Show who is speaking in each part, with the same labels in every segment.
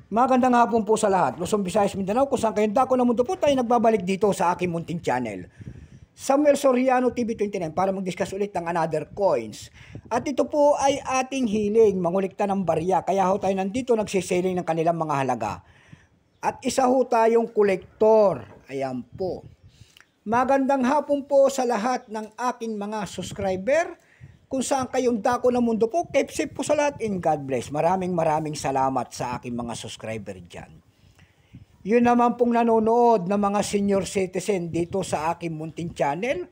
Speaker 1: Magandang hapon po sa lahat. Luzon, Visayas, Mindanao, kung saan kayong dako ng mundo po tayo nagbabalik dito sa aking munting channel. Samuel Soriano TV29 para mag-discuss ulit ng another coins. At ito po ay ating hiling, mangulikta ng barya. Kaya ho tayo nandito nagsiselling ng kanilang mga halaga. At isa ho tayong kolektor. Ayan po. Magandang hapon po sa lahat ng aking mga subscriber. Kung saan kayong dako ng mundo po, keep safe po sa lahat and God bless. Maraming salamat sa aking mga subscriber dyan. Yun naman pong nanonood ng mga senior citizen dito sa aking munting channel.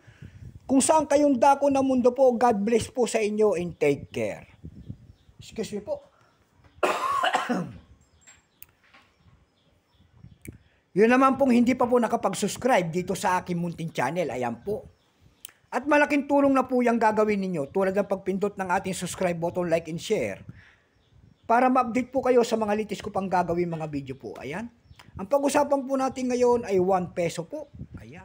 Speaker 1: Kung saan kayong dako ng mundo po, God bless po sa inyo and take care. Excuse me po. Yun naman pong hindi pa po nakapag-subscribe dito sa aking munting channel. Ayan po. At malaking tulong na po yung gagawin ninyo tulad ng pagpindot ng ating subscribe button, like and share para ma-update po kayo sa mga litis ko pang gagawin mga video po. Ayan. Ang pag-usapan po natin ngayon ay 1 peso po. Ayan.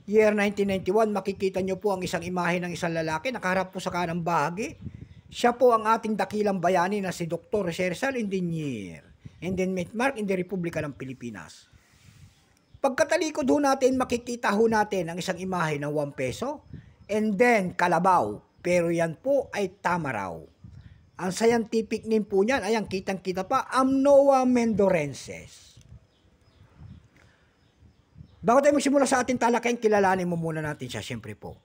Speaker 1: Year 1991, makikita nyo po ang isang imahe ng isang lalaki nakaharap po sa kanang bahagi. Siya po ang ating dakilang bayani na si Dr. Rizal Engineer and then Mark in the Republika ng Pilipinas. Pagkatalikod ho natin, makikita ho natin ang isang imahe ng 1 peso and then kalabaw. Pero yan po ay tama raw. Ang scientific name po niyan, ayan, kitang-kita pa, Amnoa mendorensis. Bago tayo magsimula sa ating talakayan, kilalanin mo muna natin siya, siyempre po.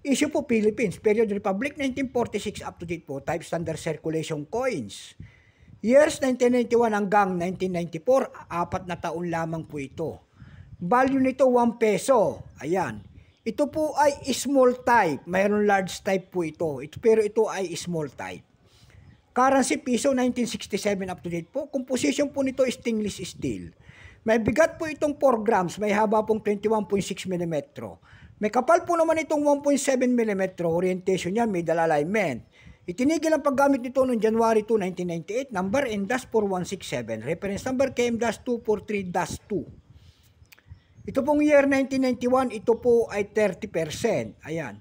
Speaker 1: Issue po Philippines, Period Republic 1946 up to date po, type standard circulation coins. Years 1991 hanggang 1994, 4 na taon lamang po ito. Value nito 1 peso. Ayan. Ito po ay small type. Mayroon large type po ito. Pero ito ay small type. Currency piso 1967 up to date po. Composition po nito is stainless steel. May bigat po itong 4 grams. May haba pong 21.6 mm. May kapal po naman itong 1.7 mm. Orientation niya may dal alignment. Itinigil ang paggamit nito noong January 2, 1998. Number N-467. Reference number KM-243-2. Ito pong year 1991, ito po ay 30%. Ayan.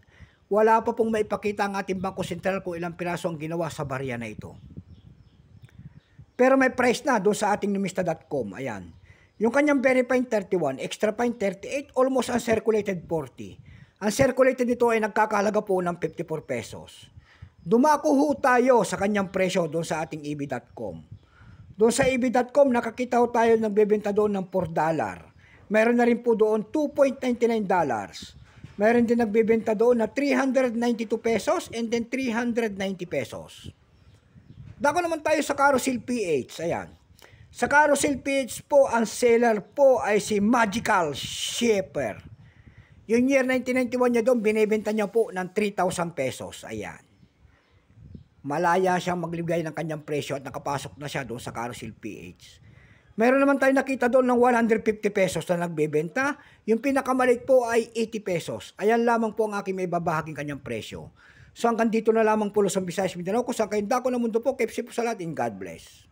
Speaker 1: Wala pa pong maipakita ang ating Bangko Sentral kung ilang piraso ang ginawa sa barya na ito. Pero may price na doon sa ating numista.com. Ayan. Yung kanyang verifying 31, extra fine 38, almost uncirculated 40. Ang circulated nito ay nagkakahalaga po ng 54 pesos. Dumako ho tayo sa kanyang presyo doon sa ating eb.com. Doon sa eb.com, nakakita ho tayo nagbebenta doon ng $4. Meron na rin po doon $2.99. Meron din nagbebenta doon na 392 pesos and then 390 pesos. Dako naman tayo sa Carousel PH. Ayan. Sa Carousel PH po, ang seller po ay si Magical Shaper. Yung year 1991 niya doon, binibenta niya po ng 3,000 pesos. Ayan. Malaya siyang maglibigay ng kanyang presyo at nakapasok na siya doon sa Carousel PH. Meron naman tayo nakita doon ng 150 pesos na nagbebenta. Yung pinakamaliit po ay 80 pesos. Ayan lamang po ang aking may babahaging kanyang presyo. So hanggang dito na lamang po Luzon, Visayas, Mindanao. Kung saan kayong dako ng mundo po, keep safe po sa lahat and God bless.